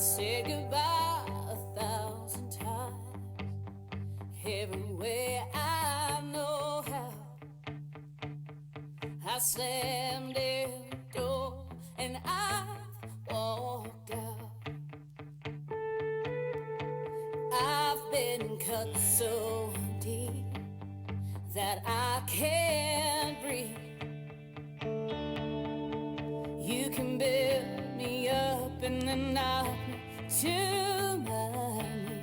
said goodbye 1,000 times, every way I know how. I slammed every door and I walked out. I've been cut so deep that I can't breathe. You can build me up and then knock me to my knees.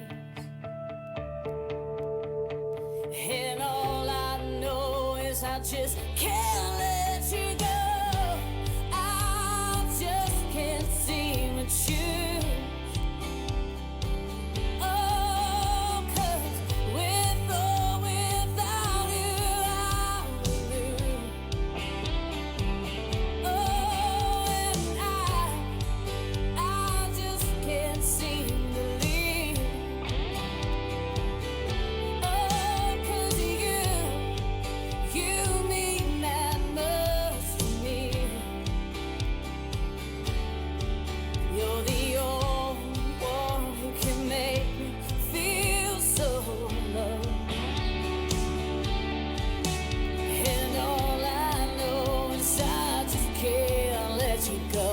And all I know is I just can't let you go. I just can't seem to choose. Oh, 'cause with or without you I will lose. Oh, and I just can't seem to leave. Oh, 'cause you mean that much to me. You're the only one who can make me feel so loved. And all I know is I just can't let you go.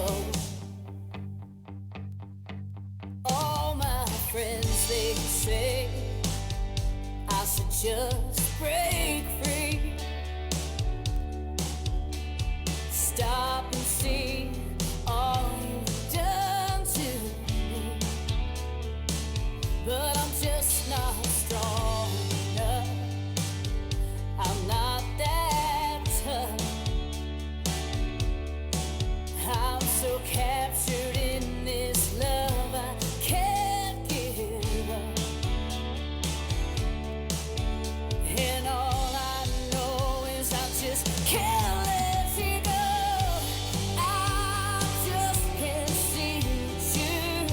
All my friends, they say I should just break free. Stop and see all you've done to me. But I'm just not strong enough. I'm not that tough. I'm so captured in this love I can't give up. And all I know is I just can't let you go. I just can't see you.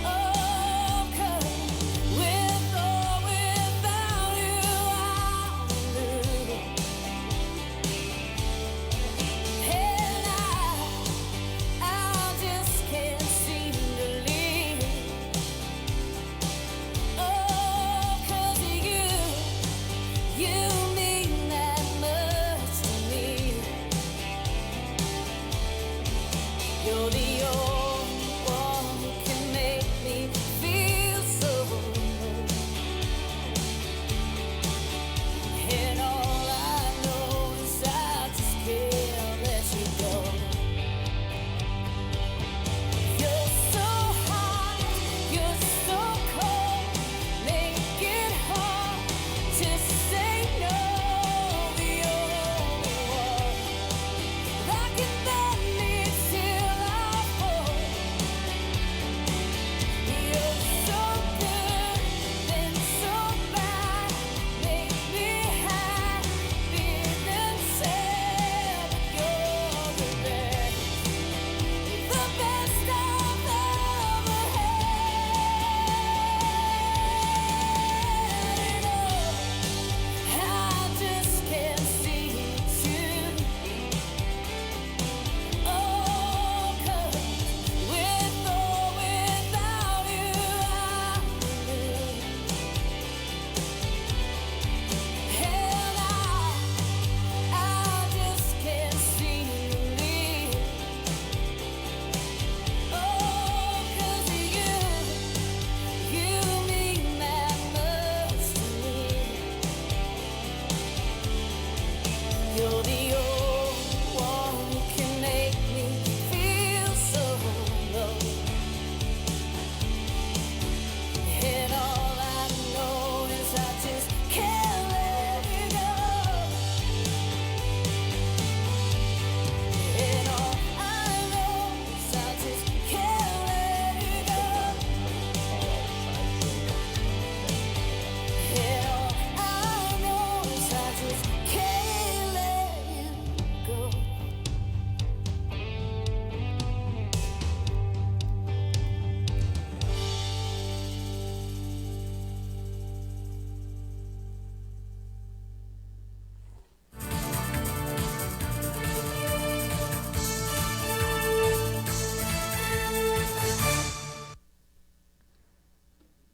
Oh, 'cause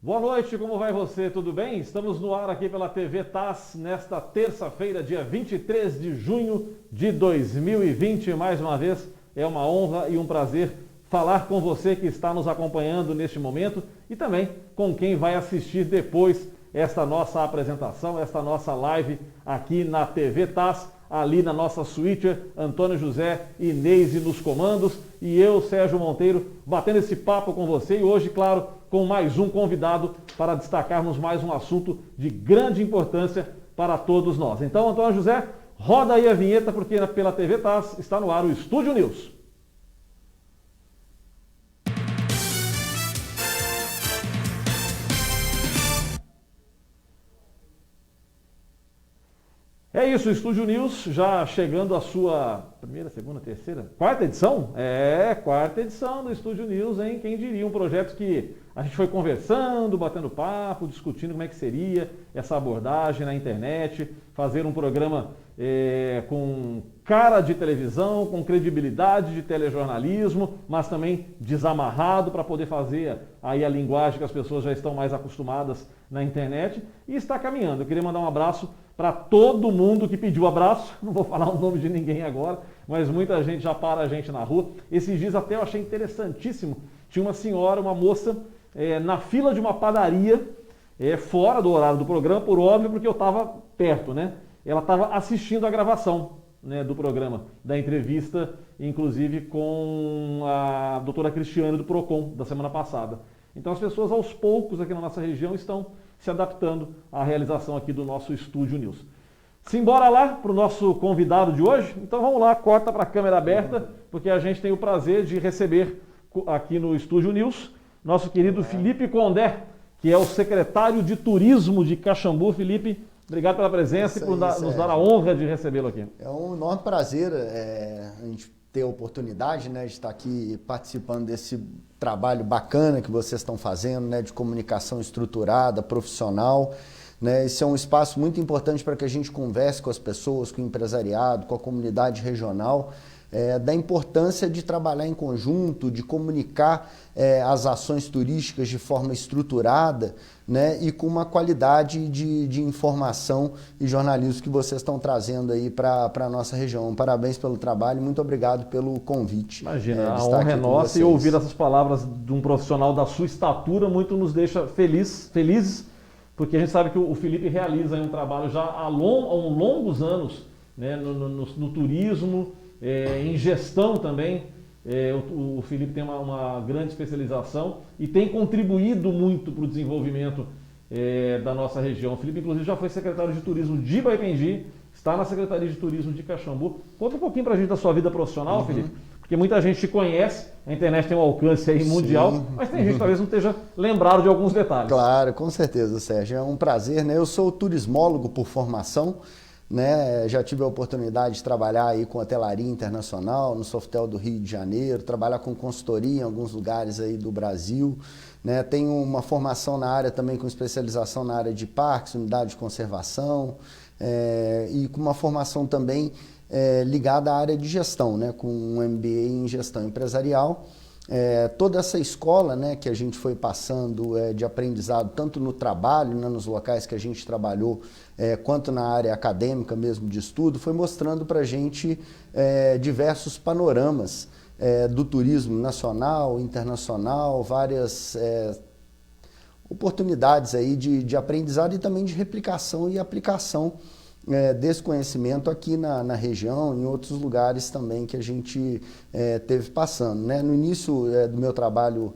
Boa noite, como vai você? Tudo bem? Estamos no ar aqui pela TV TAS nesta terça-feira, dia 23 de junho de 2020. Mais uma vez, é uma honra e um prazer falar com você que está nos acompanhando neste momento e também com quem vai assistir depois esta nossa apresentação, esta nossa live aqui na TV TAS, ali na nossa suíte, Antônio José e Neise nos comandos e eu, Sérgio Monteiro, batendo esse papo com você e hoje, claro, com mais um convidado para destacarmos mais um assunto de grande importância para todos nós. Então, Antônio José, roda aí a vinheta porque pela TV TAS está no ar o Estúdio News. É isso, o Estúdio News já chegando à sua primeira, segunda, terceira, quarta edição? Quarta edição do Estúdio News, hein? Quem diria, um projeto que a gente foi conversando, batendo papo, discutindo como é que seria essa abordagem na internet, fazer um programa com cara de televisão, com credibilidade de telejornalismo, mas também desamarrado para poder fazer aí a linguagem que as pessoas já estão mais acostumadas na internet e está caminhando. Eu queria mandar um abraço para todo mundo que pediu abraço, não vou falar o nome de ninguém agora, mas muita gente já para a gente na rua. Esses dias até eu achei interessantíssimo, tinha uma senhora, uma moça, na fila de uma padaria, fora do horário do programa, por óbvio, porque eu estava perto, né? Ela estava assistindo a gravação, né, do programa, da entrevista, inclusive com a doutora Cristiane do Procon, da semana passada. Então as pessoas aos poucos aqui na nossa região estão se adaptando à realização aqui do nosso Estúdio News. Simbora lá para o nosso convidado de hoje? Então vamos lá, corta para a câmera aberta, porque a gente tem o prazer de receber aqui no Estúdio News nosso querido Felipe Condé, que é o secretário de Turismo de Caxambu. Felipe, obrigado pela presença e por nos dar a honra de recebê-lo aqui. É um enorme prazer a gente ter a oportunidade, né, de estar aqui participando desse trabalho bacana que vocês estão fazendo, né, de comunicação estruturada, profissional. Né? Esse é um espaço muito importante para que a gente converse com as pessoas, com o empresariado, com a comunidade regional, da importância de trabalhar em conjunto, de comunicar as ações turísticas de forma estruturada, né, e com uma qualidade de informação e jornalismo que vocês estão trazendo aí para a nossa região. Parabéns pelo trabalho, muito obrigado pelo convite. Imagina, a honra é nossa e ouvir essas palavras de um profissional da sua estatura muito nos deixa felizes, porque a gente sabe que o Felipe realiza um trabalho já há longos anos, né, no turismo, em gestão também. O Felipe tem uma grande especialização e tem contribuído muito para o desenvolvimento da nossa região. O Felipe, inclusive, já foi secretário de Turismo de Ibaipendi, está na Secretaria de Turismo de Caxambu. Conta um pouquinho para a gente da sua vida profissional, Felipe, porque muita gente te conhece, a internet tem um alcance aí mundial, sim, mas tem gente que talvez não esteja lembrado de alguns detalhes. Claro, com certeza, Sérgio. É um prazer, né? Eu sou turismólogo por formação, né? Já tive a oportunidade de trabalhar aí com hotelaria internacional, no Sofitel do Rio de Janeiro, trabalhar com consultoria em alguns lugares aí do Brasil, né? Tenho uma formação na área também com especialização na área de parques, unidade de conservação, e com uma formação também ligada à área de gestão, né? Com um MBA em gestão empresarial. Toda essa escola, né, que a gente foi passando de aprendizado, tanto no trabalho, né, nos locais que a gente trabalhou, quanto na área acadêmica mesmo de estudo, foi mostrando para a gente diversos panoramas do turismo nacional, internacional, várias oportunidades aí de aprendizado e também de replicação e aplicação desse conhecimento aqui na região, em outros lugares também que a gente teve passando. Né? No início do meu trabalho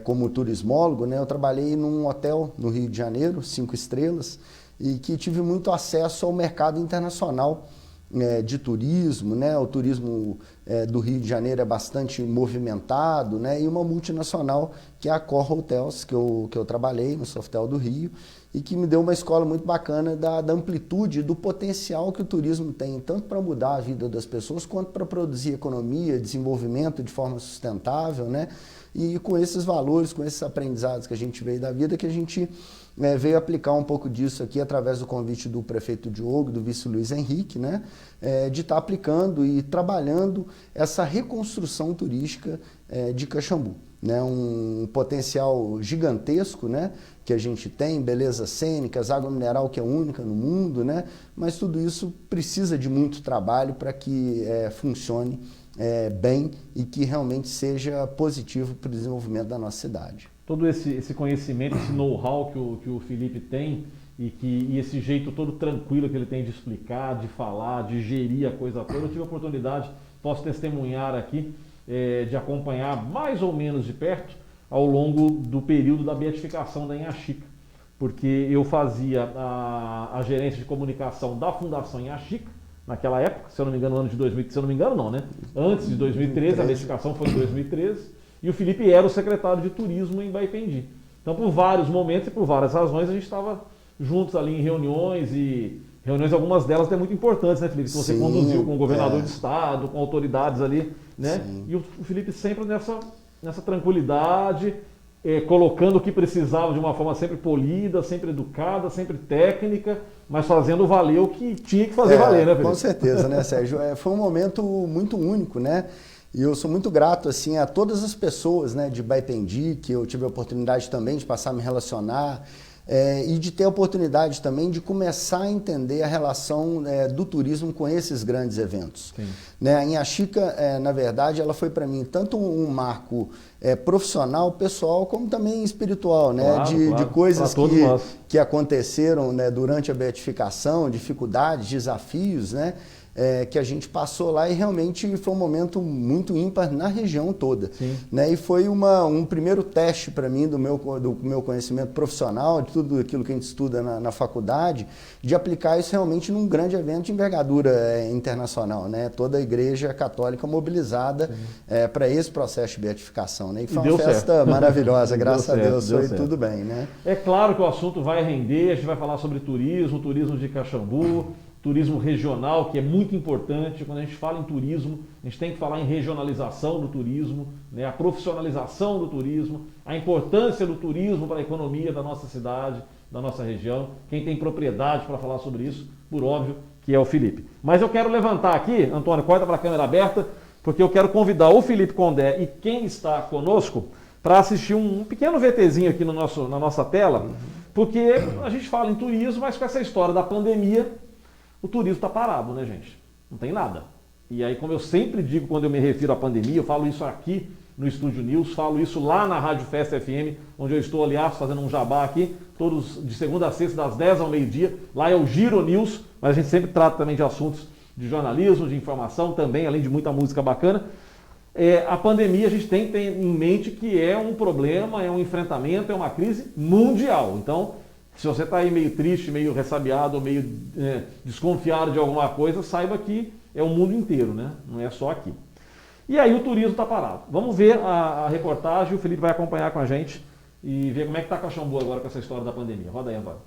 como turismólogo, né, eu trabalhei num hotel no Rio de Janeiro, 5 estrelas, e que tive muito acesso ao mercado internacional de turismo, né? O turismo do Rio de Janeiro é bastante movimentado, né? E uma multinacional que é a Accor Hotels, que eu trabalhei no Sofitel do Rio, e que me deu uma escola muito bacana da amplitude, do potencial que o turismo tem, tanto para mudar a vida das pessoas, quanto para produzir economia, desenvolvimento de forma sustentável, né? E com esses valores, com esses aprendizados que a gente veio da vida, que a gente veio aplicar um pouco disso aqui através do convite do prefeito Diogo, do vice Luiz Henrique, né? De estar aplicando e trabalhando essa reconstrução turística de Caxambu. né, um potencial gigantesco, né, que a gente tem, belezas cênicas, água mineral que é única no mundo, né, mas tudo isso precisa de muito trabalho para que funcione bem e que realmente seja positivo para o desenvolvimento da nossa cidade. Todo esse conhecimento, esse know-how que o Felipe tem e esse jeito todo tranquilo que ele tem de explicar, de falar, de gerir a coisa toda, eu tive a oportunidade, posso testemunhar aqui, de acompanhar mais ou menos de perto ao longo do período da beatificação da Inhaxica, porque eu fazia a gerência de comunicação da Fundação Inhaxica, naquela época, se eu não me engano, no ano de 2013, se eu não me engano não, né? Antes de 2013, a beatificação foi em 2013, e o Felipe era o secretário de turismo em Baipendi. Então, por vários momentos e por várias razões, a gente estava juntos ali em reuniões, e reuniões, algumas delas até muito importantes, né, Felipe? Que você conduziu com o governador de estado, com autoridades ali, né? Sim. E o Felipe sempre nessa tranquilidade, colocando o que precisava de uma forma sempre polida, sempre educada, sempre técnica, mas fazendo valer o que tinha que fazer valer, né, Felipe? Com certeza, né, Sérgio? Foi um momento muito único, né? E eu sou muito grato assim, a todas as pessoas, né, de Baipendi, que eu tive a oportunidade também de passar a me relacionar, e de ter a oportunidade também de começar a entender a relação do turismo com esses grandes eventos. Né, a Inhaxica, na verdade, ela foi para mim tanto um marco profissional, pessoal, como também espiritual, né? Claro, de coisas que aconteceram, né, durante a beatificação, dificuldades, desafios, né? Que a gente passou lá e realmente foi um momento muito ímpar na região toda. Né? E foi um primeiro teste para mim do meu conhecimento profissional, de tudo aquilo que a gente estuda na faculdade, de aplicar isso realmente num grande evento de envergadura internacional. Né? Toda a Igreja Católica mobilizada para esse processo de beatificação. Né? E foi uma festa maravilhosa, graças a Deus, foi tudo bem. Né? É claro que o assunto vai render, a gente vai falar sobre turismo de Caxambu, turismo regional, que é muito importante. Quando a gente fala em turismo, a gente tem que falar em regionalização do turismo, né? A profissionalização do turismo, a importância do turismo para a economia da nossa cidade, da nossa região. Quem tem propriedade para falar sobre isso, por óbvio, que é o Felipe. Mas eu quero levantar aqui, Antônio, corta para a câmera aberta, porque eu quero convidar o Felipe Condé e quem está conosco para assistir um pequeno VTzinho aqui na nossa tela, porque a gente fala em turismo, mas com essa história da pandemia, o turismo está parado, né, gente? Não tem nada. E aí, como eu sempre digo quando eu me refiro à pandemia, eu falo isso aqui no Estúdio News, falo isso lá na Rádio Festa FM, onde eu estou, aliás, fazendo um jabá aqui, todos de segunda a sexta, das 10 ao meio-dia. Lá é o Giro News, mas a gente sempre trata também de assuntos de jornalismo, de informação também, além de muita música bacana. A pandemia a gente tem que ter em mente que é um problema, é um enfrentamento, é uma crise mundial. Então, se você está aí meio triste, meio ressabiado, meio desconfiado de alguma coisa, saiba que é o mundo inteiro, né? Não é só aqui. E aí o turismo está parado. Vamos ver a reportagem, o Felipe vai acompanhar com a gente e ver como é que está Caxambu agora com essa história da pandemia. Roda aí, Antônio.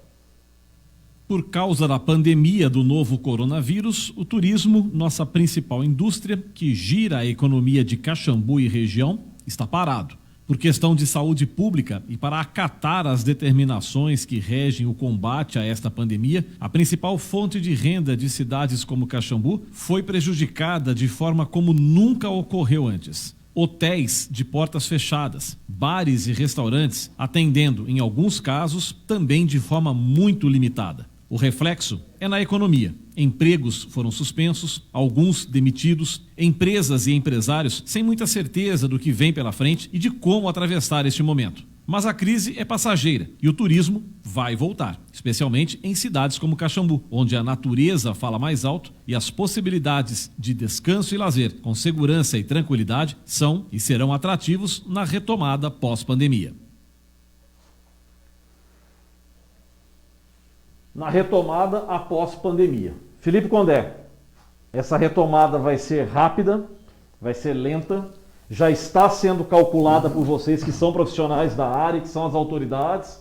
Por causa da pandemia do novo coronavírus, o turismo, nossa principal indústria, que gira a economia de Caxambu e região, está parado. Por questão de saúde pública e para acatar as determinações que regem o combate a esta pandemia, a principal fonte de renda de cidades como Caxambu foi prejudicada de forma como nunca ocorreu antes. Hotéis de portas fechadas, bares e restaurantes atendendo, em alguns casos, também de forma muito limitada. O reflexo é na economia. Empregos foram suspensos, alguns demitidos, empresas e empresários sem muita certeza do que vem pela frente e de como atravessar este momento. Mas a crise é passageira e o turismo vai voltar, especialmente em cidades como Caxambu, onde a natureza fala mais alto e as possibilidades de descanso e lazer com segurança e tranquilidade são e serão atrativos na retomada pós-pandemia. Na retomada após pandemia. Felipe Condé, essa retomada vai ser rápida, vai ser lenta, já está sendo calculada por vocês que são profissionais da área, que são as autoridades.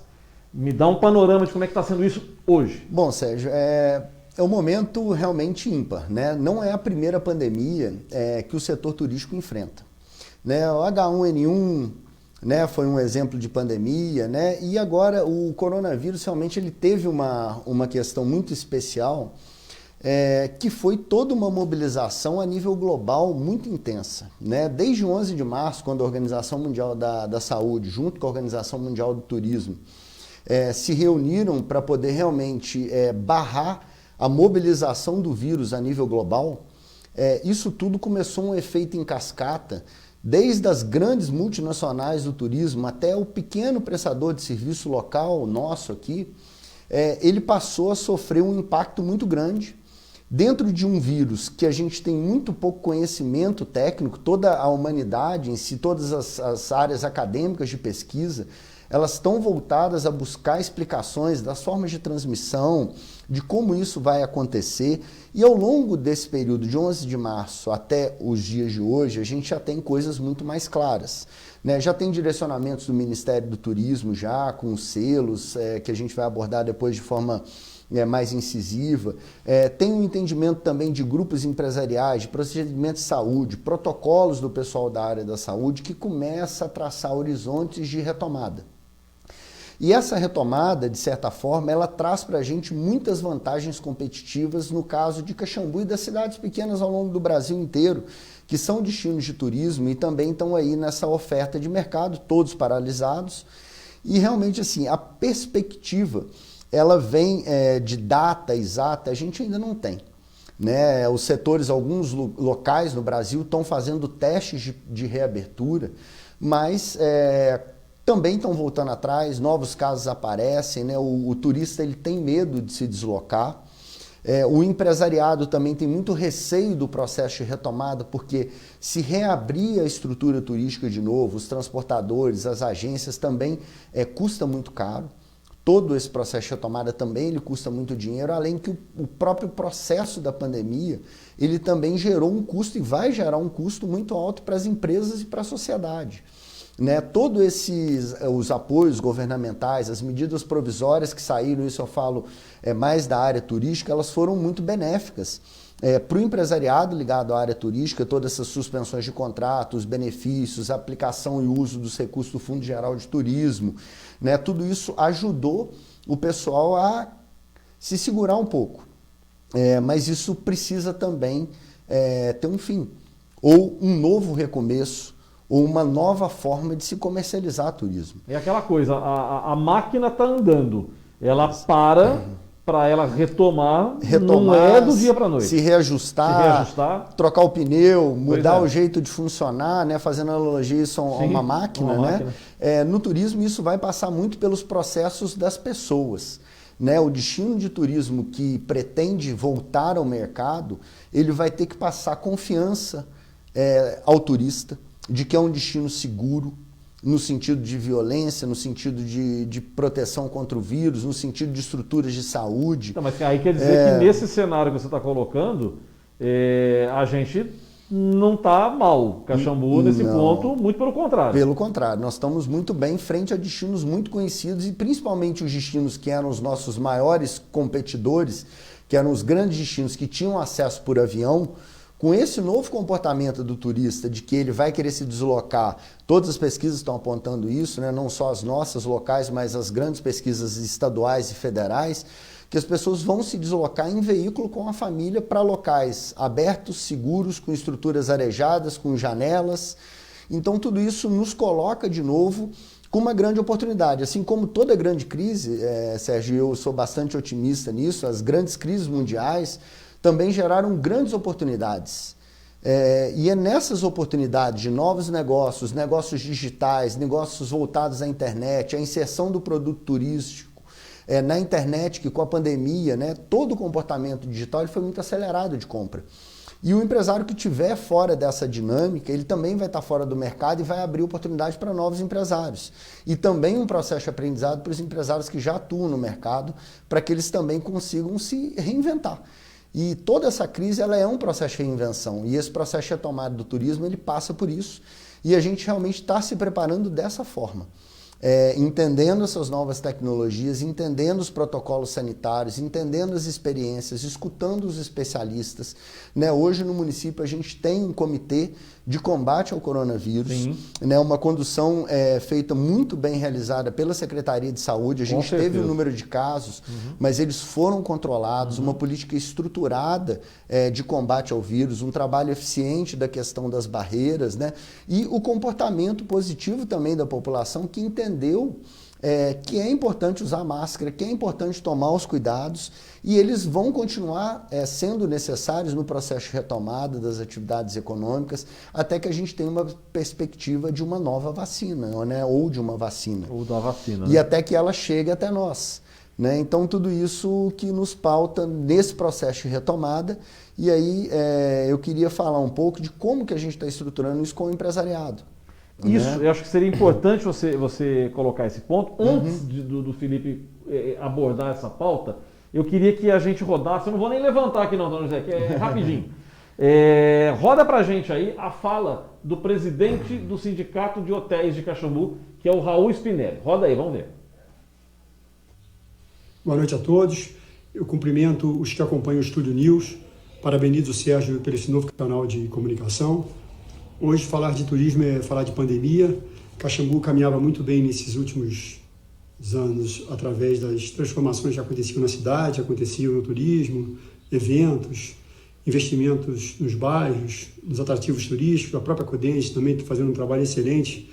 Me dá um panorama de como é que está sendo isso hoje. Bom, Sérgio, é um momento realmente ímpar, né? Não é a primeira pandemia que o setor turístico enfrenta. Né? O H1N1... né, foi um exemplo de pandemia, né, e agora o coronavírus realmente ele teve uma questão muito especial, que foi toda uma mobilização a nível global muito intensa, né? Desde o 11 de março, quando a Organização Mundial da Saúde, junto com a Organização Mundial do Turismo, se reuniram para poder realmente barrar a mobilização do vírus a nível global, isso tudo começou um efeito em cascata, desde as grandes multinacionais do turismo até o pequeno prestador de serviço local nosso aqui, ele passou a sofrer um impacto muito grande dentro de um vírus que a gente tem muito pouco conhecimento técnico. Toda a humanidade em si, todas as áreas acadêmicas de pesquisa, elas estão voltadas a buscar explicações das formas de transmissão, de como isso vai acontecer. E ao longo desse período de 11 de março até os dias de hoje, a gente já tem coisas muito mais claras, né? Já tem direcionamentos do Ministério do Turismo, já com selos, que a gente vai abordar depois de forma mais incisiva. Tem um entendimento também de grupos empresariais, de procedimentos de saúde, protocolos do pessoal da área da saúde, que começa a traçar horizontes de retomada. E essa retomada, de certa forma, ela traz para a gente muitas vantagens competitivas no caso de Caxambu e das cidades pequenas ao longo do Brasil inteiro, que são destinos de turismo e também estão aí nessa oferta de mercado, todos paralisados. E realmente, assim, a perspectiva, ela vem de data exata, a gente ainda não tem, né? Os setores, alguns locais no Brasil estão fazendo testes de reabertura, mas também estão voltando atrás, novos casos aparecem, né? O turista ele tem medo de se deslocar. O empresariado também tem muito receio do processo de retomada, porque se reabrir a estrutura turística de novo, os transportadores, as agências também custa muito caro. Todo esse processo de retomada também ele custa muito dinheiro, além que o próprio processo da pandemia, ele também gerou um custo e vai gerar um custo muito alto para as empresas e para a sociedade, né? Todos os apoios governamentais, as medidas provisórias que saíram, isso eu falo mais da área turística, elas foram muito benéficas. Para o empresariado ligado à área turística, todas essas suspensões de contratos, benefícios, aplicação e uso dos recursos do Fundo Geral de Turismo, né? Tudo isso ajudou o pessoal a se segurar um pouco. Mas isso precisa também ter um fim, ou um novo recomeço, ou uma nova forma de se comercializar turismo. É aquela coisa, a máquina está andando, ela para ela retomar, não é do dia para a noite. Se reajustar, trocar o pneu, mudar o jeito de funcionar, né? Fazendo analogia isso a uma máquina, né? No turismo isso vai passar muito pelos processos das pessoas, né? O destino de turismo que pretende voltar ao mercado, ele vai ter que passar confiança ao turista, de que é um destino seguro, no sentido de violência, no sentido de proteção contra o vírus, no sentido de estruturas de saúde. Então, mas aí quer dizer que nesse cenário que você está colocando, a gente não está mal, Caxambu, nesse ponto, muito pelo contrário. Pelo contrário, nós estamos muito bem frente a destinos muito conhecidos e principalmente os destinos que eram os nossos maiores competidores, que eram os grandes destinos que tinham acesso por avião. Com esse novo comportamento do turista, de que ele vai querer se deslocar, todas as pesquisas estão apontando isso, né? Não só as nossas locais, mas as grandes pesquisas estaduais e federais, que as pessoas vão se deslocar em veículo com a família para locais abertos, seguros, com estruturas arejadas, com janelas. Então tudo isso nos coloca de novo com uma grande oportunidade. Assim como toda grande crise, Sérgio, eu sou bastante otimista nisso, as grandes crises mundiais também geraram grandes oportunidades. E é nessas oportunidades de novos negócios, negócios digitais, negócios voltados à internet, a inserção do produto turístico na internet, que com a pandemia, né, todo o comportamento digital ele foi muito acelerado de compra. E o empresário que estiver fora dessa dinâmica, ele também vai estar fora do mercado e vai abrir oportunidade para novos empresários. E também um processo de aprendizado para os empresários que já atuam no mercado, para que eles também consigam se reinventar. E toda essa crise ela é um processo de reinvenção, e esse processo de retomada do turismo ele passa por isso, e a gente realmente está se preparando dessa forma. entendendo essas novas tecnologias, entendendo os protocolos sanitários, entendendo as experiências, escutando os especialistas. Né? Hoje no município a gente tem um comitê de combate ao coronavírus, né? Uma condução feita muito bem realizada pela Secretaria de Saúde. A gente teve um número de casos, mas eles foram controlados, uma política estruturada de combate ao vírus, um trabalho eficiente da questão das barreiras, né? E o comportamento positivo também da população que entendeu que é importante usar máscara, que é importante tomar os cuidados, e eles vão continuar sendo necessários no processo de retomada das atividades econômicas, até que a gente tenha uma perspectiva de uma nova vacina, né? Ou de uma vacina. Ou da vacina. E né? até que ela chegue até nós. Né? Então, tudo isso que nos pauta nesse processo de retomada. E aí eu queria falar um pouco de como que a gente está estruturando isso com o empresariado. Isso, Né? eu acho que seria importante você colocar esse ponto. Antes do Felipe abordar essa pauta, eu queria que a gente rodasse, eu não vou nem levantar aqui não, Dona José, que é rapidinho. Roda pra gente aí a fala do presidente do Sindicato de Hotéis de Caxambu, que é o Raul Spinelli. Roda aí, vamos ver. Boa noite a todos. Eu cumprimento os que acompanham o Estúdio News. Parabenizo o Sérgio pelo esse novo canal de comunicação. Hoje falar de turismo é falar de pandemia. Caxambu caminhava muito bem nesses últimos anos através das transformações que aconteciam na cidade, aconteciam no turismo, eventos, investimentos nos bairros, nos atrativos turísticos. A própria Codente também está fazendo um trabalho excelente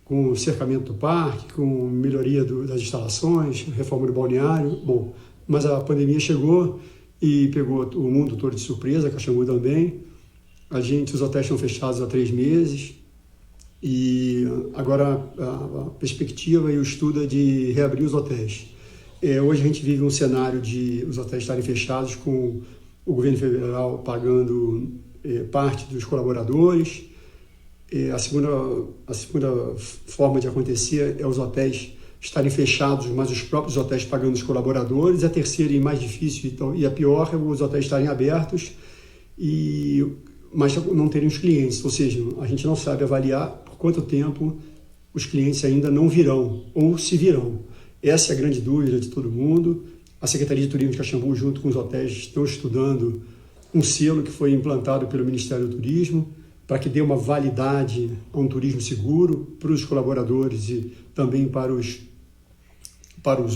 com o cercamento do parque, com melhoria das instalações, reforma do balneário. Bom, mas a pandemia chegou e pegou o mundo todo de surpresa, Caxambu também. Os hotéis estão fechados há 3 meses e agora a perspectiva e o estudo é de reabrir os hotéis. Hoje a gente vive um cenário de os hotéis estarem fechados com o governo federal pagando parte dos colaboradores. A segunda forma de acontecer é os hotéis estarem fechados, mas os próprios hotéis pagando os colaboradores. A terceira e mais difícil e a pior é os hotéis estarem abertos mas não terem os clientes, ou seja, a gente não sabe avaliar por quanto tempo os clientes ainda não virão, ou se virão. Essa é a grande dúvida de todo mundo. A Secretaria de Turismo de Caxambu, junto com os hotéis, estão estudando um selo que foi implantado pelo Ministério do Turismo, para que dê uma validade a um turismo seguro para os colaboradores e também para os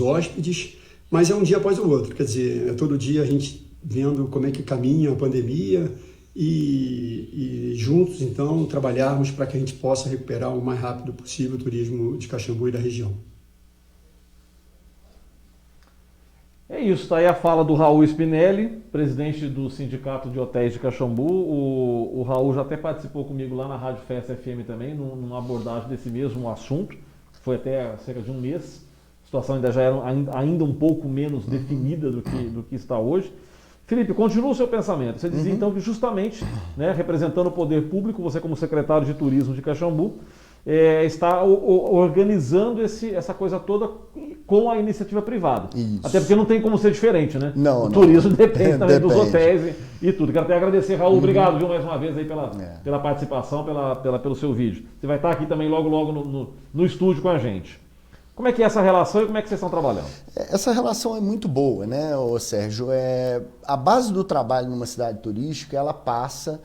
hóspedes, mas é um dia após o outro, quer dizer, todo dia a gente vendo como é que caminha a pandemia, e juntos, então, trabalharmos para que a gente possa recuperar o mais rápido possível o turismo de Caxambu e da região. É isso, está aí a fala do Raul Spinelli, presidente do Sindicato de Hotéis de Caxambu. O Raul já até participou comigo lá na Rádio Festa FM também, numa abordagem desse mesmo assunto. Foi até cerca de 1 mês. A situação ainda já era ainda um pouco menos definida do que está hoje. Felipe, continua o seu pensamento. Você dizia então que justamente, né, representando o poder público, você como secretário de Turismo de Caxambu, está organizando essa coisa toda com a iniciativa privada. Isso. Até porque não tem como ser diferente, né? O turismo depende também dos hotéis e tudo. Quero até agradecer, Raul. Obrigado, viu, mais uma vez aí pela participação, pelo seu vídeo. Você vai estar aqui também logo no estúdio com a gente. Como é que é essa relação e como é que vocês estão trabalhando? Essa relação é muito boa, né, Sérgio? A base do trabalho numa cidade turística, ela passa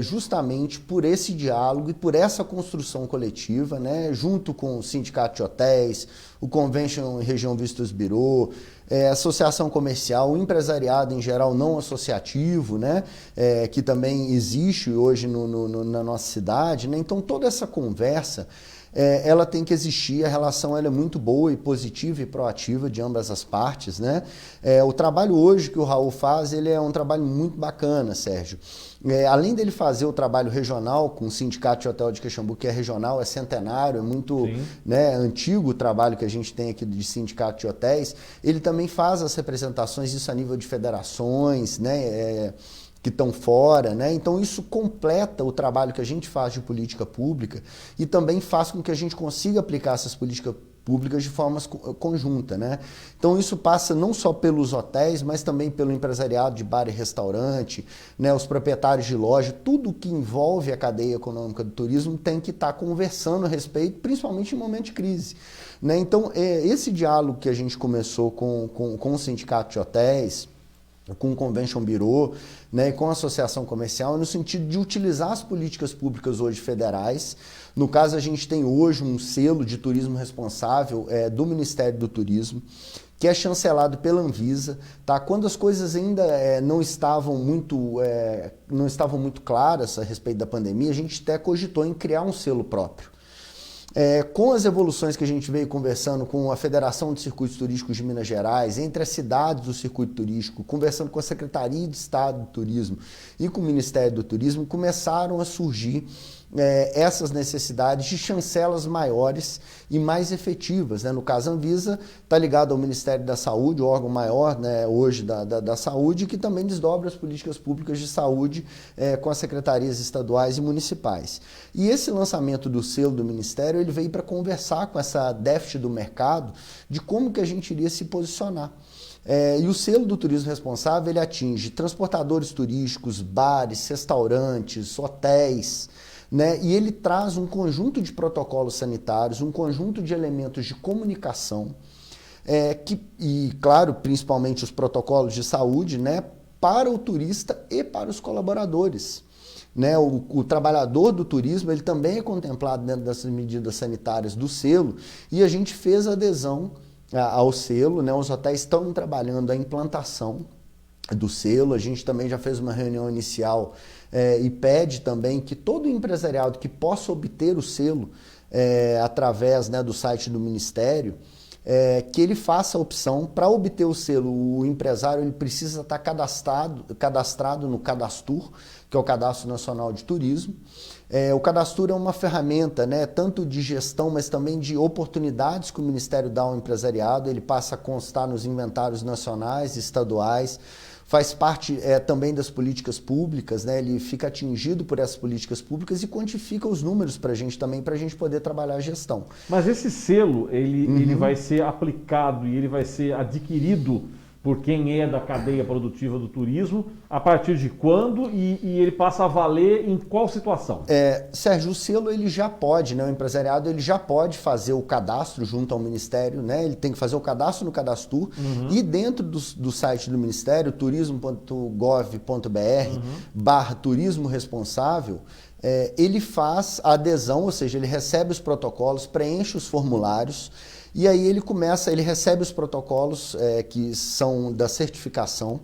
justamente por esse diálogo e por essa construção coletiva, né, junto com o Sindicato de Hotéis, o Convention Região Vistos Bureau, a Associação Comercial, o empresariado em geral não associativo, né, que também existe hoje na nossa cidade, né? Então toda essa conversa ela tem que existir, a relação ela é muito boa e positiva e proativa de ambas as partes, né? O trabalho hoje que o Raul faz, ele é um trabalho muito bacana, Sérgio. Além dele fazer o trabalho regional com o Sindicato de Hotel de Caxambu, que é regional, é centenário, é muito, né, antigo o trabalho que a gente tem aqui de Sindicato de Hotéis, ele também faz as representações, isso a nível de federações, né? que estão fora, né? Então isso completa o trabalho que a gente faz de política pública e também faz com que a gente consiga aplicar essas políticas públicas de forma conjunta, né? Então isso passa não só pelos hotéis, mas também pelo empresariado de bar e restaurante, né? Os proprietários de loja, tudo que envolve a cadeia econômica do turismo tem que estar conversando a respeito, principalmente em momento de crise, né? Então esse diálogo que a gente começou com o Sindicato de Hotéis, com o Convention Bureau, né, e com a Associação Comercial, no sentido de utilizar as políticas públicas hoje federais. No caso, a gente tem hoje um selo de turismo responsável do Ministério do Turismo, que é chancelado pela Anvisa. Tá? Quando as coisas ainda não estavam muito claras a respeito da pandemia, a gente até cogitou em criar um selo próprio. Com as evoluções que a gente veio conversando com a Federação de Circuitos Turísticos de Minas Gerais, entre as cidades do circuito turístico, conversando com a Secretaria de Estado do Turismo e com o Ministério do Turismo, começaram a surgir essas necessidades de chancelas maiores e mais efetivas, né? No caso, a Anvisa está ligada ao Ministério da Saúde, o órgão maior, né, hoje da saúde, que também desdobra as políticas públicas de saúde com as secretarias estaduais e municipais. E esse lançamento do selo do Ministério, ele veio para conversar com essa déficit do mercado de como que a gente iria se posicionar. E o selo do turismo responsável, ele atinge transportadores turísticos, bares, restaurantes, hotéis, né? E ele traz um conjunto de protocolos sanitários, um conjunto de elementos de comunicação, e, claro, principalmente os protocolos de saúde, né, para o turista e para os colaboradores. Né? O trabalhador do turismo, ele também é contemplado dentro dessas medidas sanitárias do selo, e a gente fez adesão ao selo, né? Os hotéis estão trabalhando a implantação do selo. A gente também já fez uma reunião inicial e pede também que todo empresariado que possa obter o selo através, né, do site do Ministério, que ele faça a opção. Para obter o selo, o empresário ele precisa estar cadastrado no Cadastur, que é o Cadastro Nacional de Turismo. O Cadastur é uma ferramenta, né, tanto de gestão, mas também de oportunidades que o Ministério dá ao empresariado. Ele passa a constar nos inventários nacionais e estaduais, faz parte também das políticas públicas, né? Ele fica atingido por essas políticas públicas e quantifica os números para a gente também, para a gente poder trabalhar a gestão. Mas esse selo, ele vai ser aplicado e ele vai ser adquirido por quem é da cadeia produtiva do turismo, a partir de quando e ele passa a valer em qual situação? Sérgio, o selo ele já pode, né? O empresariado ele já pode fazer o cadastro junto ao Ministério, né? Ele tem que fazer o cadastro no Cadastur e dentro do site do Ministério, turismo.gov.br /turismo responsável, ele faz a adesão, ou seja, ele recebe os protocolos, preenche os formulários. E aí ele recebe os protocolos que são da certificação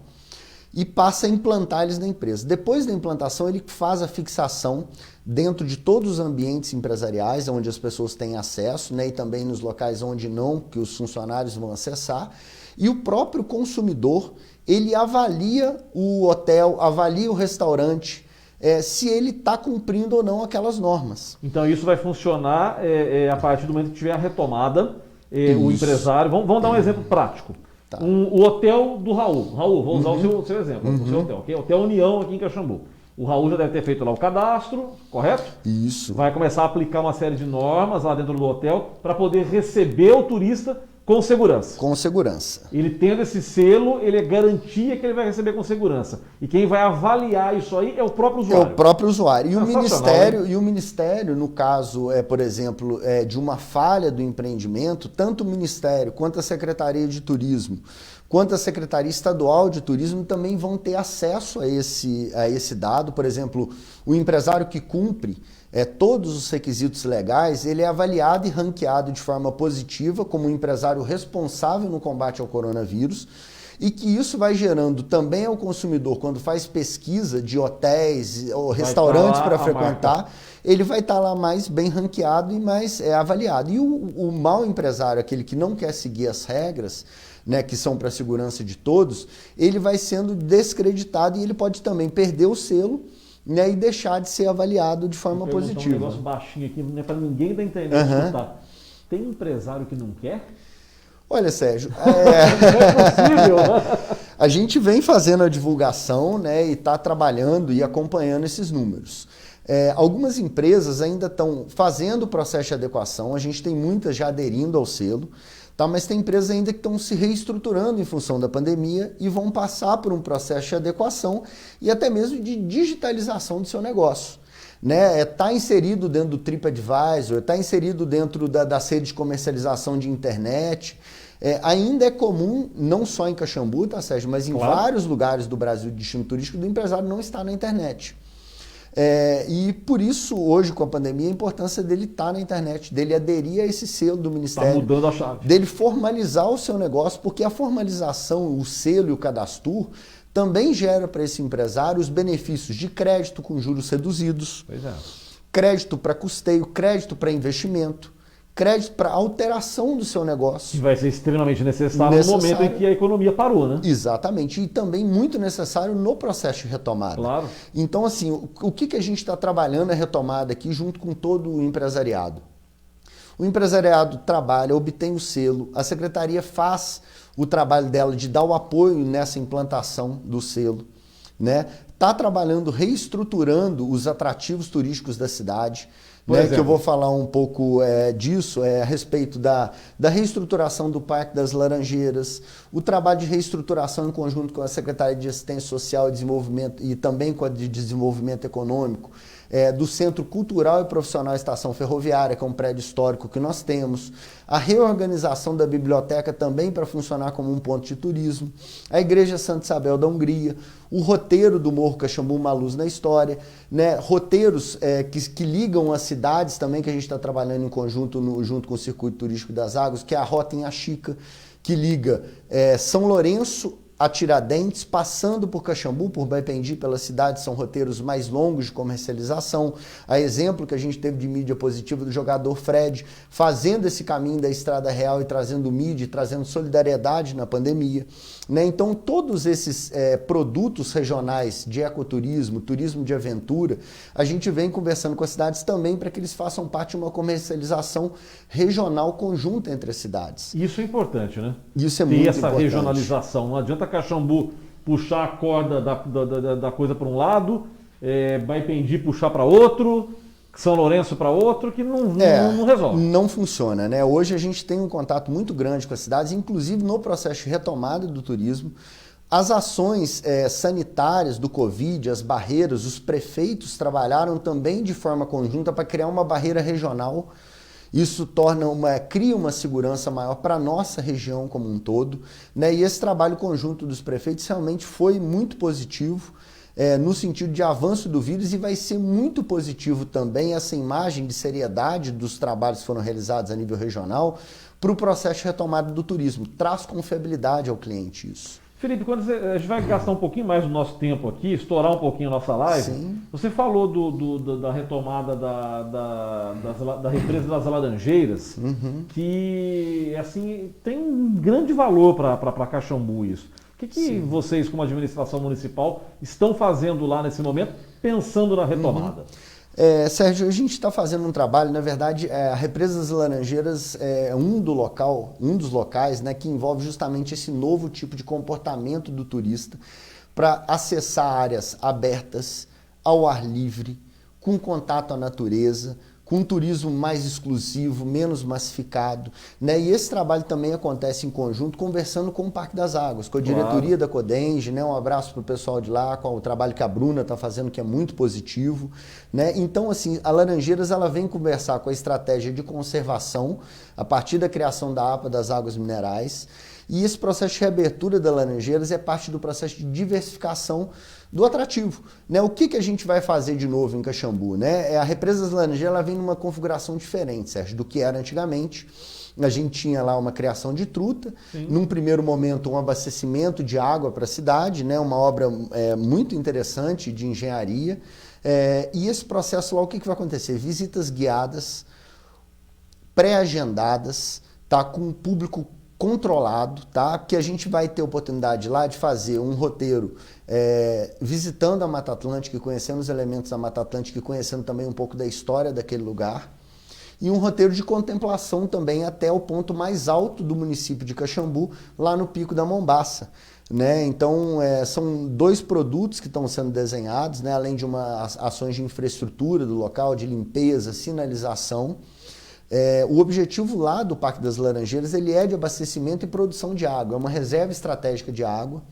e passa a implantar eles na empresa. Depois da implantação, ele faz a fixação dentro de todos os ambientes empresariais, onde as pessoas têm acesso, né, e também nos locais onde não, que os funcionários vão acessar. E o próprio consumidor, ele avalia o hotel, avalia o restaurante, se ele está cumprindo ou não aquelas normas. Então isso vai funcionar a partir do momento que tiver a retomada. O empresário, vamos dar um exemplo prático. Tá. O hotel do Raul. Raul, vou usar o seu exemplo, o seu hotel, okay? Hotel União aqui em Caxambu. O Raul já deve ter feito lá o cadastro, correto? Isso. Vai começar a aplicar uma série de normas lá dentro do hotel para poder receber o turista com segurança. Com segurança. Ele tendo esse selo, ele é garantia que ele vai receber com segurança. E quem vai avaliar isso aí é o próprio usuário. É o próprio usuário. E o Ministério, no caso, por exemplo, de uma falha do empreendimento, tanto o Ministério quanto a Secretaria de Turismo, quanto a Secretaria Estadual de Turismo também vão ter acesso a esse dado. Por exemplo, o empresário que cumpre todos os requisitos legais, ele é avaliado e ranqueado de forma positiva como um empresário responsável no combate ao coronavírus, e que isso vai gerando também ao consumidor, quando faz pesquisa de hotéis ou restaurantes para frequentar, ele vai estar lá mais bem ranqueado e mais avaliado. E o mau empresário, aquele que não quer seguir as regras, né, que são para a segurança de todos, ele vai sendo descreditado e ele pode também perder o selo, né, e deixar de ser avaliado de forma positiva. Um negócio baixinho aqui, não é para ninguém da internet escutar. Tem empresário que não quer? Olha, Sérgio, Não é possível. a gente vem fazendo a divulgação, né, e está trabalhando e acompanhando esses números. Algumas empresas ainda estão fazendo o processo de adequação, a gente tem muitas já aderindo ao selo, tá? Mas tem empresas ainda que estão se reestruturando em função da pandemia e vão passar por um processo de adequação e até mesmo de digitalização do seu negócio. Né? Tá inserido dentro do TripAdvisor, está inserido dentro das redes de comercialização de internet. Ainda é comum, não só em Caxambu, tá, Sérgio, mas em vários lugares do Brasil de destino turístico, do empresário não estar na internet. E por isso, hoje, com a pandemia, a importância dele estar na internet, dele aderir a esse selo do Ministério. Está mudando a chave. Dele formalizar o seu negócio, porque a formalização, o selo e o cadastro também gera para esse empresário os benefícios de crédito com juros reduzidos, crédito para custeio, crédito para investimento, crédito para alteração do seu negócio. Que vai ser extremamente necessário no momento em que a economia parou, né? Exatamente. E também muito necessário no processo de retomada. Claro. Então, assim, o que a gente está trabalhando a retomada aqui junto com todo o empresariado? O empresariado trabalha, obtém o selo, a secretaria faz o trabalho dela de dar o apoio nessa implantação do selo, né? Está trabalhando, reestruturando os atrativos turísticos da cidade, né, que eu vou falar um pouco disso, a respeito da reestruturação do Parque das Laranjeiras, o trabalho de reestruturação em conjunto com a Secretaria de Assistência Social e Desenvolvimento e também com a de Desenvolvimento Econômico, do Centro Cultural e Profissional Estação Ferroviária, que é um prédio histórico que nós temos, a reorganização da biblioteca também para funcionar como um ponto de turismo, a Igreja Santa Isabel da Hungria, o roteiro do Morro Caxambu, Uma Luz na História, né? Roteiros que ligam as cidades também, que a gente está trabalhando em conjunto junto com o Circuito Turístico das Águas, que é a Rota em Axica, que liga São Lourenço a Tiradentes, passando por Caxambu, por Baipendi, pela cidade, são roteiros mais longos de comercialização. A exemplo que a gente teve de mídia positiva do jogador Fred, fazendo esse caminho da Estrada Real e trazendo mídia, trazendo solidariedade na pandemia. Né? Então, todos esses produtos regionais de ecoturismo, turismo de aventura, a gente vem conversando com as cidades também para que eles façam parte de uma comercialização regional conjunta entre as cidades. Isso é importante, né? Isso é muito importante. Ter essa regionalização. Não adianta Caxambu puxar a corda da coisa para um lado, Baipendi puxar para outro, São Lourenço para outro, que não resolve. Não funciona, né? Hoje a gente tem um contato muito grande com as cidades, inclusive no processo de retomada do turismo. As ações sanitárias do Covid, as barreiras, os prefeitos trabalharam também de forma conjunta para criar uma barreira regional. Isso cria uma segurança maior para a nossa região como um todo, né? E esse trabalho conjunto dos prefeitos realmente foi muito positivo no sentido de avanço do vírus e vai ser muito positivo também essa imagem de seriedade dos trabalhos que foram realizados a nível regional para o processo de retomada do turismo. Traz confiabilidade ao cliente isso. Felipe, quando a gente vai gastar um pouquinho mais do nosso tempo aqui, estourar um pouquinho a nossa live, sim, você falou da retomada da represa das Laranjeiras, que assim, tem um grande valor para Caxambu isso. O que vocês, como administração municipal, estão fazendo lá nesse momento, pensando na retomada? Sérgio, a gente está fazendo um trabalho, na verdade, a Represa das Laranjeiras é um dos locais, né, que envolve justamente esse novo tipo de comportamento do turista para acessar áreas abertas, ao ar livre, com contato à natureza, com um turismo mais exclusivo, menos massificado, né? E esse trabalho também acontece em conjunto, conversando com o Parque das Águas, com a diretoria da Codenge, né? Um abraço para o pessoal de lá, com o trabalho que a Bruna está fazendo, que é muito positivo, né? Então, assim, a Laranjeiras ela vem conversar com a estratégia de conservação, a partir da criação da APA das águas minerais, e esse processo de reabertura da Laranjeiras é parte do processo de diversificação do atrativo, né? O que a gente vai fazer de novo em Caxambu, né? A Represa das Laranjeiras ela vem numa configuração diferente, Sérgio, do que era antigamente. A gente tinha lá uma criação de truta, num primeiro momento um abastecimento de água para a cidade, né? Uma obra muito interessante de engenharia. E esse processo lá, o que vai acontecer? Visitas guiadas, pré-agendadas, tá? Com o público controlado, tá? Que a gente vai ter oportunidade lá de fazer um roteiro visitando a Mata Atlântica, conhecendo os elementos da Mata Atlântica e conhecendo também um pouco da história daquele lugar. e um roteiro de contemplação também até o ponto mais alto do município de Caxambu, lá no Pico da Mombaça. Né? Então, são 2 produtos que estão sendo desenhados, né? Além de ações de infraestrutura do local, de limpeza, sinalização. O objetivo lá do Parque das Laranjeiras ele é de abastecimento e produção de água, é uma reserva estratégica de água.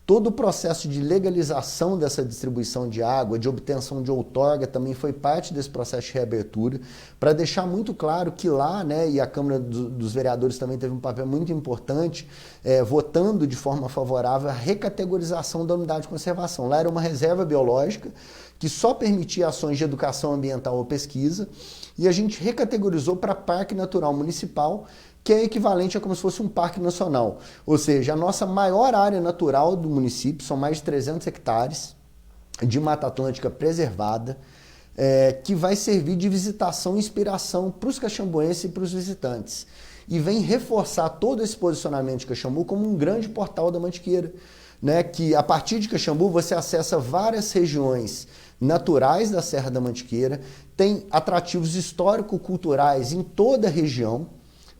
Todo o processo de legalização dessa distribuição de água, de obtenção de outorga, também foi parte desse processo de reabertura, para deixar muito claro que lá, né, e a Câmara dos Vereadores também teve um papel muito importante, votando de forma favorável a recategorização da unidade de conservação. Lá era uma reserva biológica que só permitia ações de educação ambiental ou pesquisa, e a gente recategorizou para Parque Natural Municipal, que é equivalente a como se fosse um parque nacional. Ou seja, a nossa maior área natural do município, são mais de 300 hectares de Mata Atlântica preservada, que vai servir de visitação e inspiração para os caxambuenses e para os visitantes. E vem reforçar todo esse posicionamento de Caxambu como um grande portal da Mantiqueira, né? Que a partir de Caxambu você acessa várias regiões naturais da Serra da Mantiqueira, tem atrativos histórico-culturais em toda a região,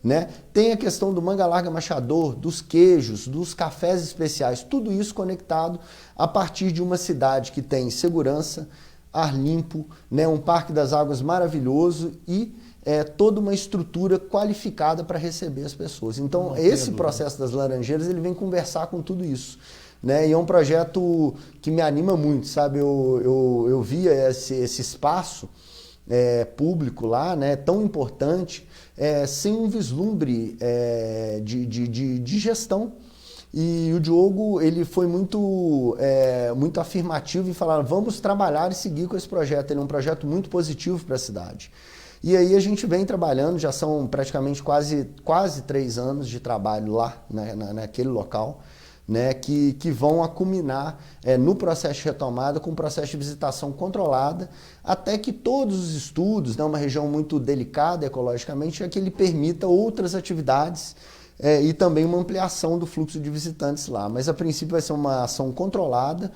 né? Tem a questão do manga larga machador, dos queijos, dos cafés especiais, tudo isso conectado a partir de uma cidade que tem segurança, ar limpo, né? Um parque das águas maravilhoso e toda uma estrutura qualificada para receber as pessoas. Então, esse processo das Laranjeiras ele vem conversar com tudo isso. Né? E é um projeto que me anima muito, sabe? Eu via esse espaço público lá, né, tão importante, sem um vislumbre de gestão. E o Diogo ele foi muito afirmativo em falar, vamos trabalhar e seguir com esse projeto. Ele é um projeto muito positivo para a cidade. E aí a gente vem trabalhando, já são praticamente quase 3 anos de trabalho lá, né, naquele local, né, que vão aculminar no processo de retomada com um processo de visitação controlada, até que todos os estudos, né, uma região muito delicada ecologicamente, é que ele permita outras atividades e também uma ampliação do fluxo de visitantes lá. Mas a princípio vai ser uma ação controlada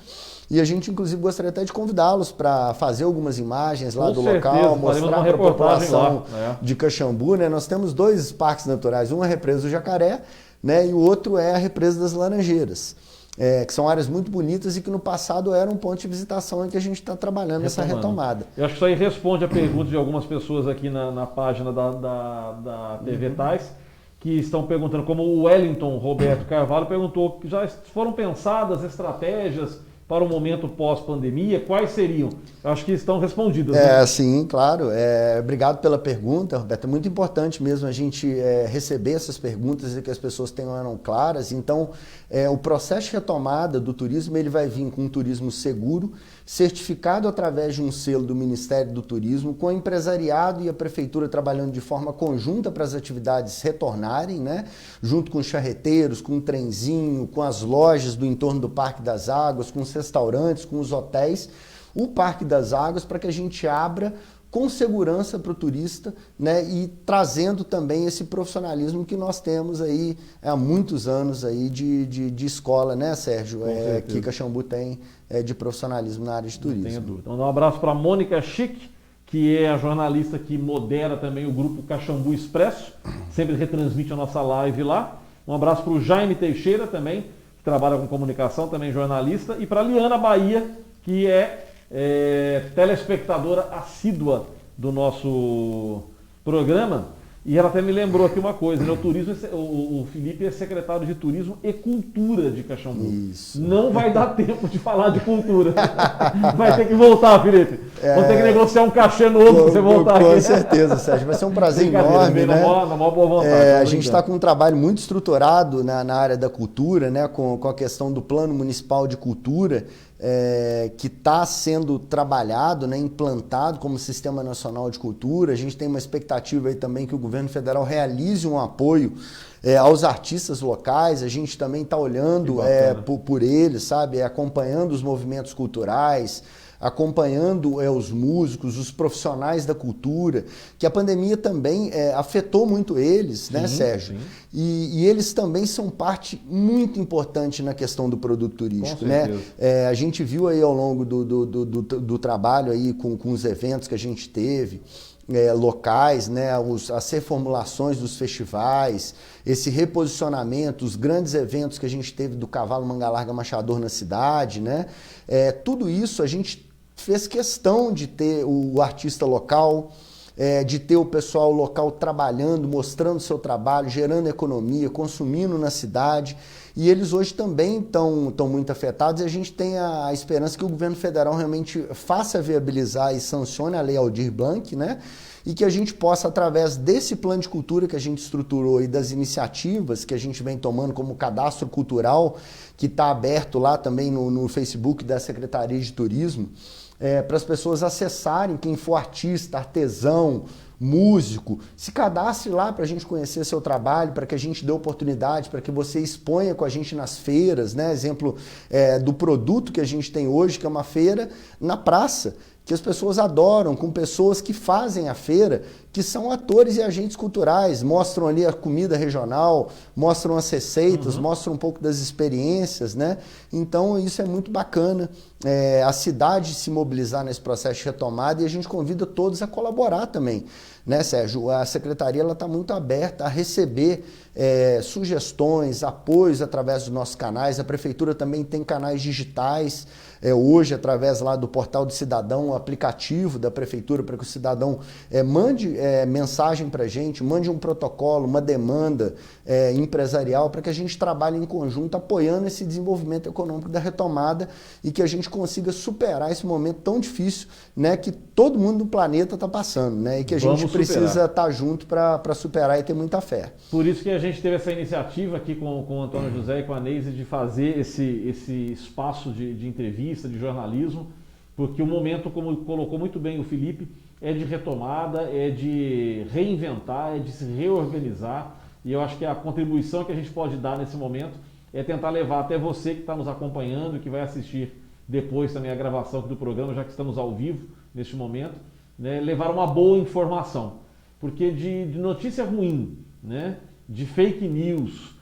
e a gente inclusive gostaria até de convidá-los para fazer algumas imagens lá do local, mostrar para a população de Caxambu. Né? Nós temos 2 parques naturais, um é a Represa do Jacaré, né, e o outro é a Represa das Laranjeiras, que são áreas muito bonitas e que no passado eram um ponto de visitação em que a gente está trabalhando essa retomada. Eu acho que isso aí responde a pergunta de algumas pessoas aqui na página da TV Tais, que estão perguntando, como o Wellington Roberto Carvalho perguntou, já foram pensadas estratégias para o momento pós-pandemia, quais seriam? Eu acho que estão respondidas. Né? Sim, claro. Obrigado pela pergunta, Roberto. É muito importante mesmo a gente receber essas perguntas e que as pessoas tenham claras. Então, o processo de retomada do turismo ele vai vir com um turismo seguro, certificado através de um selo do Ministério do Turismo, com o empresariado e a prefeitura trabalhando de forma conjunta para as atividades retornarem, né? Junto com os charreteiros, com o trenzinho, com as lojas do entorno do Parque das Águas, com os restaurantes, com os hotéis, o Parque das Águas, para que a gente abra com segurança para o turista, né, e trazendo também esse profissionalismo que nós temos aí há muitos anos aí de escola, né, Sérgio? Que Caxambu tem de profissionalismo na área de turismo. Não tenho dúvida. Então, um abraço para a Mônica Chic, que é a jornalista que modera também o grupo Caxambu Expresso, sempre retransmite a nossa live lá. Um abraço para o Jaime Teixeira também, que trabalha com comunicação, também jornalista, e para a Liana Bahia, que é telespectadora assídua do nosso programa, e ela até me lembrou aqui uma coisa, né? O Felipe é secretário de Turismo e Cultura de Caxambu. Isso. Não vai dar tempo de falar de cultura. Vai ter que voltar, Felipe. Vamos ter que negociar um cachê novo para você voltar com aqui. certeza, Sérgio. Vai ser um prazer enorme, né? Na maior boa vontade. A gente está com um trabalho muito estruturado na área da cultura, né? Com a questão do Plano Municipal de Cultura, que está sendo trabalhado, né, implantado como Sistema Nacional de Cultura. A gente tem uma expectativa aí também que o governo federal realize um apoio aos artistas locais. A gente também está olhando por eles, sabe, acompanhando os movimentos culturais, acompanhando os músicos, os profissionais da cultura, que a pandemia também afetou muito eles, né, Sérgio? Sim. E eles também são parte muito importante na questão do produto turístico, né? A gente viu aí ao longo do trabalho aí com os eventos que a gente teve, locais, né, as reformulações dos festivais, esse reposicionamento, os grandes eventos que a gente teve do Cavalo Manga Larga Machador na cidade, né, tudo isso a gente fez questão de ter o artista local, de ter o pessoal local trabalhando, mostrando seu trabalho, gerando economia, consumindo na cidade. E eles hoje também estão muito afetados, e a gente tem a esperança que o governo federal realmente faça viabilizar e sancione a Lei Aldir Blanc, né? E que a gente possa, através desse plano de cultura que a gente estruturou e das iniciativas que a gente vem tomando, como o cadastro cultural, que está aberto lá também no Facebook da Secretaria de Turismo, para as pessoas acessarem, quem for artista, artesão, músico, se cadastre lá para a gente conhecer seu trabalho, para que a gente dê oportunidade, para que você exponha com a gente nas feiras, né? Exemplo do produto que a gente tem hoje, que é uma feira na praça, que as pessoas adoram, com pessoas que fazem a feira, que são atores e agentes culturais, mostram ali a comida regional, mostram as receitas, mostram um pouco das experiências, né? Então isso é muito bacana, a cidade se mobilizar nesse processo de retomada, e a gente convida todos a colaborar também, né, Sérgio? A Secretaria está muito aberta a receber sugestões, apoios através dos nossos canais. A Prefeitura também tem canais digitais, hoje através lá do Portal do Cidadão, o aplicativo da Prefeitura, para que o cidadão mande mensagem para a gente, mande um protocolo, uma demanda empresarial, para que a gente trabalhe em conjunto apoiando esse desenvolvimento econômico da retomada, e que a gente consiga superar esse momento tão difícil, né, que todo mundo no planeta está passando, né, e que a gente precisa estar junto para superar e ter muita fé. Por isso que a gente teve essa iniciativa aqui com o Antônio José e com a Neise de fazer esse espaço de entrevista, de jornalismo, porque o momento, como colocou muito bem o Felipe, é de retomada, é de reinventar, é de se reorganizar, e eu acho que a contribuição que a gente pode dar nesse momento é tentar levar até você que está nos acompanhando e que vai assistir depois também a gravação aqui do programa, já que estamos ao vivo neste momento, né, levar uma boa informação, porque de notícia ruim, né, de fake news,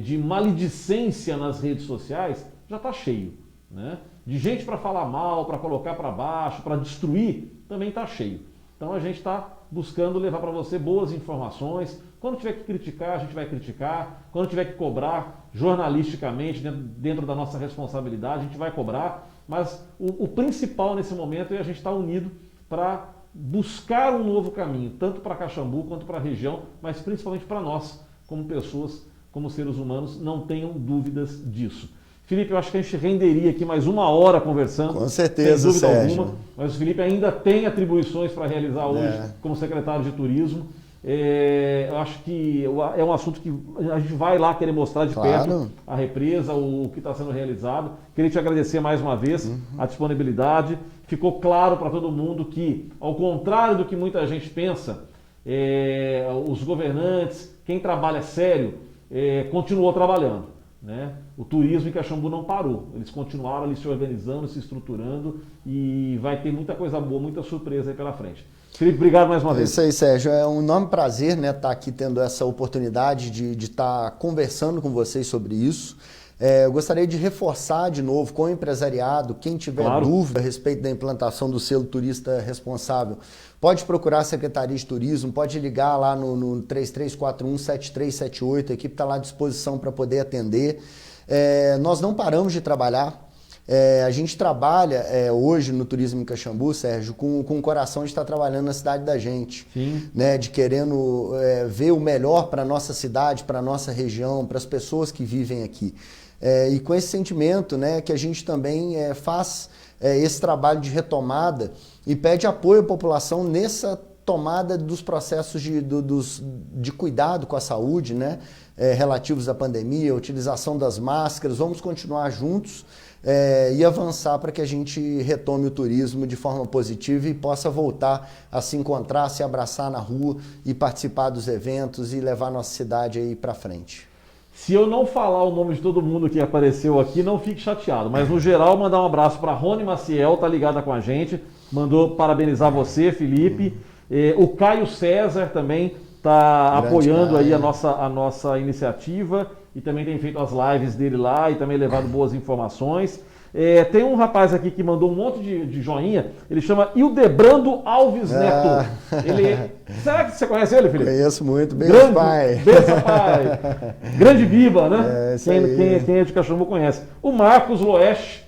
de maledicência nas redes sociais, já está cheio, né? De gente para falar mal, para colocar para baixo, para destruir, também está cheio. Então a gente está buscando levar para você boas informações. Quando tiver que criticar, a gente vai criticar. Quando tiver que cobrar jornalisticamente, dentro da nossa responsabilidade, a gente vai cobrar. Mas o principal nesse momento é a gente estar unido para buscar um novo caminho, tanto para Caxambu quanto para a região, mas principalmente para nós, como pessoas, como seres humanos, não tenham dúvidas disso. Felipe, eu acho que a gente renderia aqui mais 1 hora conversando. Com certeza, sem dúvida Sérgio. alguma. Mas o Felipe ainda tem atribuições para realizar hoje como secretário de Turismo. Eu acho que é um assunto que a gente vai lá querer mostrar de perto a represa, o que está sendo realizado. Queria te agradecer mais uma vez a disponibilidade. Ficou claro para todo mundo que, ao contrário do que muita gente pensa, os governantes, quem trabalha sério, continuou trabalhando, né? O turismo em Caxambu não parou, eles continuaram ali se organizando, se estruturando, e vai ter muita coisa boa, muita surpresa aí pela frente. Felipe, obrigado mais uma vez. É isso aí, Sérgio. É um enorme prazer, né, estar aqui tendo essa oportunidade de estar conversando com vocês sobre isso. Eu gostaria de reforçar de novo com o empresariado, quem tiver dúvida a respeito da implantação do selo turista responsável, pode procurar a Secretaria de Turismo, pode ligar lá no 3341-7378, a equipe está lá à disposição para poder atender. Nós não paramos de trabalhar. A gente trabalha hoje no turismo em Caxambu, Sérgio, com o coração de estar trabalhando na cidade da gente, né, de querendo ver o melhor para a nossa cidade, para a nossa região, para as pessoas que vivem aqui. E com esse sentimento, né, que a gente também faz esse trabalho de retomada e pede apoio à população nessa tomada dos processos de cuidado com a saúde, né, relativos à pandemia, a utilização das máscaras. Vamos continuar juntos e avançar para que a gente retome o turismo de forma positiva e possa voltar a se encontrar, se abraçar na rua e participar dos eventos e levar a nossa cidade aí para frente. Se eu não falar o nome de todo mundo que apareceu aqui, não fique chateado. Mas, no geral, mandar um abraço para a Rony Maciel, tá ligada com a gente. Mandou parabenizar você, Felipe. O Caio César também está apoiando aí a nossa iniciativa e também tem feito as lives dele lá e também levado boas informações. Tem um rapaz aqui que mandou um monte de joinha, ele chama Hildebrando Alves Neto. Será que você conhece ele, Felipe? Conheço muito, bem Grande pai. Benção, pai. Grande Biba, né? Quem é de Caxambu conhece. O Marcos Loeste,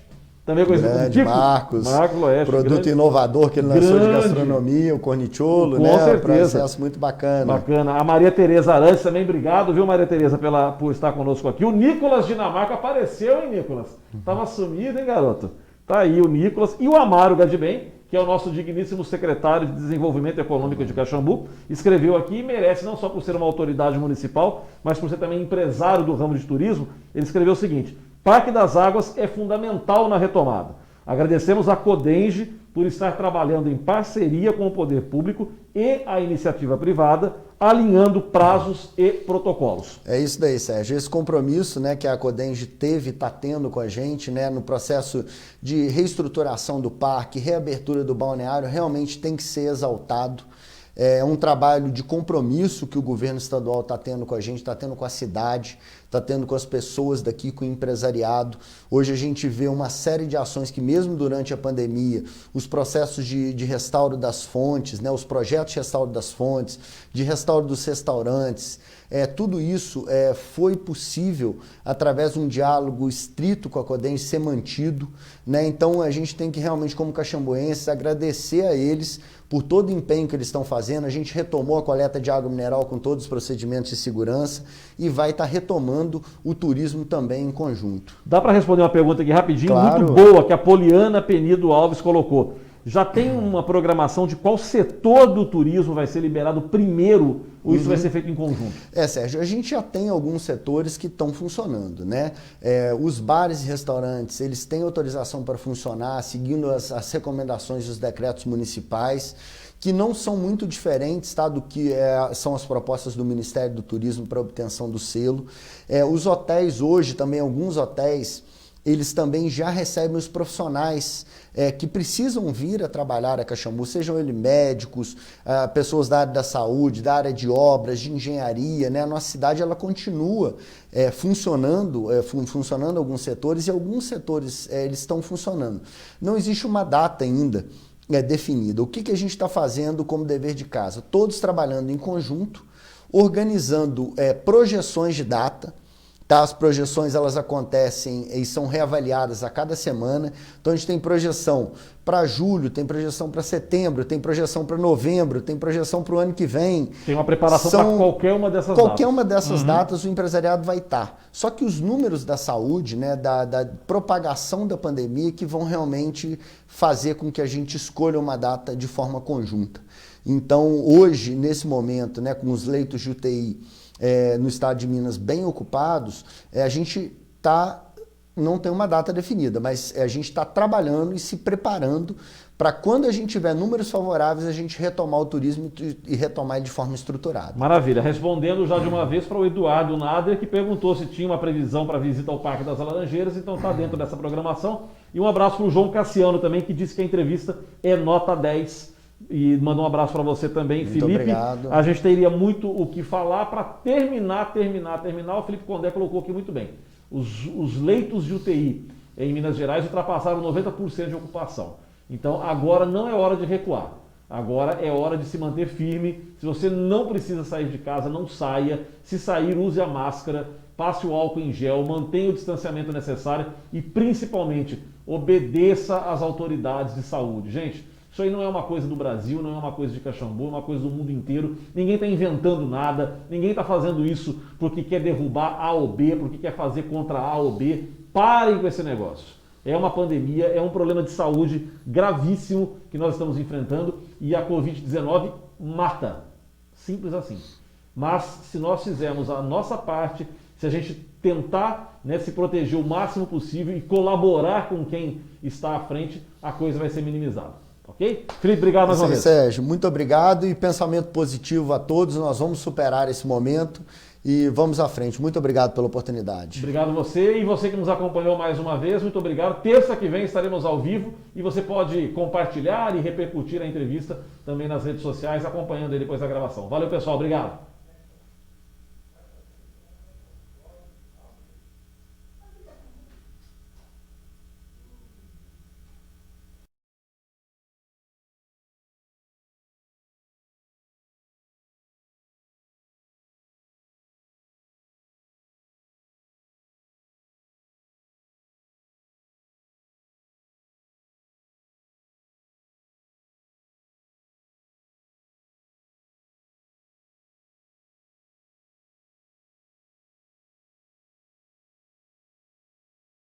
também conhecido como Grande Tico. Marcos Loeste. Produto inovador que ele lançou de gastronomia, o Cornicholo, Com né? certeza. Um processo muito bacana. Bacana. A Maria Tereza Arantes também, obrigado, viu, Maria Tereza, por estar conosco aqui. O Nicolas Dinamarca apareceu, hein, Nicolas? Tava sumido, hein, garoto? Tá aí o Nicolas. E o Amaro Gadibem, que é o nosso digníssimo secretário de Desenvolvimento Econômico de Caxambu, escreveu aqui e merece, não só por ser uma autoridade municipal, mas por ser também empresário do ramo de turismo. Ele escreveu o seguinte: Parque das Águas é fundamental na retomada. Agradecemos a Codenge por estar trabalhando em parceria com o poder público e a iniciativa privada, alinhando prazos e protocolos. É isso daí, Sérgio. Esse compromisso, né, que a Codenge teve e está tendo com a gente, né, no processo de reestruturação do parque, reabertura do balneário, realmente tem que ser exaltado. É um trabalho de compromisso que o governo estadual está tendo com a gente, está tendo com a cidade, está tendo com as pessoas daqui, com o empresariado. Hoje a gente vê uma série de ações que, mesmo durante a pandemia, os processos de restauro das fontes, né, os projetos de restauro das fontes, de restauro dos restaurantes, tudo isso foi possível através de um diálogo estrito com a Codenge ser mantido, né? Então a gente tem que realmente, como caxambuenses, agradecer a eles por todo o empenho que eles estão fazendo. A gente retomou a coleta de água mineral com todos os procedimentos de segurança e vai estar retomando o turismo também em conjunto. Dá para responder uma pergunta aqui rapidinho, Claro. muito boa, que a Poliana Penido Alves colocou. Já tem uma programação de qual setor do turismo vai ser liberado primeiro ou isso vai ser feito em conjunto? Sérgio, a gente já tem alguns setores que estão funcionando, né? Os bares e restaurantes, eles têm autorização para funcionar, seguindo as recomendações dos decretos municipais, que não são muito diferentes, tá, do que são as propostas do Ministério do Turismo para obtenção do selo. Os hotéis hoje, também alguns hotéis, eles também já recebem os profissionais que precisam vir a trabalhar a Caxambu, sejam eles médicos, pessoas da área da saúde, da área de obras, de engenharia, né? A nossa cidade ela continua funcionando alguns setores e alguns setores eles estão funcionando. Não existe uma data ainda definida. O que a gente está fazendo como dever de casa? Todos trabalhando em conjunto, organizando projeções de data. Tá, as projeções elas acontecem e são reavaliadas a cada semana. Então a gente tem projeção para julho, tem projeção para setembro, tem projeção para novembro, tem projeção para o ano que vem. Tem uma preparação para qualquer uma dessas datas. Qualquer uma dessas datas o empresariado vai estar. Só que os números da saúde, né, da propagação da pandemia que vão realmente fazer com que a gente escolha uma data de forma conjunta. Então hoje, nesse momento, né, com os leitos de UTI no estado de Minas bem ocupados, a gente não tem uma data definida, mas a gente está trabalhando e se preparando para quando a gente tiver números favoráveis, a gente retomar o turismo e retomar ele de forma estruturada. Maravilha. Respondendo já de uma vez para o Eduardo Nader, que perguntou se tinha uma previsão para visita ao Parque das Laranjeiras, então está dentro dessa programação. E um abraço para o João Cassiano também, que disse que a entrevista é nota 10. E mandou um abraço para você também, muito Felipe. Obrigado. A gente teria muito o que falar para terminar. O Felipe Condé colocou aqui muito bem. Os leitos de UTI em Minas Gerais ultrapassaram 90% de ocupação. Então agora não é hora de recuar. Agora é hora de se manter firme. Se você não precisa sair de casa, não saia. Se sair, use a máscara, passe o álcool em gel, mantenha o distanciamento necessário e principalmente obedeça às autoridades de saúde. Gente, isso aí não é uma coisa do Brasil, não é uma coisa de Caxambu, é uma coisa do mundo inteiro. Ninguém está inventando nada, ninguém está fazendo isso porque quer derrubar A ou B, porque quer fazer contra A ou B. Parem com esse negócio. É uma pandemia, é um problema de saúde gravíssimo que nós estamos enfrentando e a Covid-19 mata. Simples assim. Mas se nós fizermos a nossa parte, se a gente tentar, né, se proteger o máximo possível e colaborar com quem está à frente, a coisa vai ser minimizada. Ok? Felipe, obrigado mais uma vez. Sérgio, muito obrigado e pensamento positivo a todos. Nós vamos superar esse momento e vamos à frente. Muito obrigado pela oportunidade. Obrigado você e você que nos acompanhou mais uma vez. Muito obrigado. Terça que vem estaremos ao vivo e você pode compartilhar e repercutir a entrevista também nas redes sociais, acompanhando aí depois da gravação. Valeu, pessoal. Obrigado.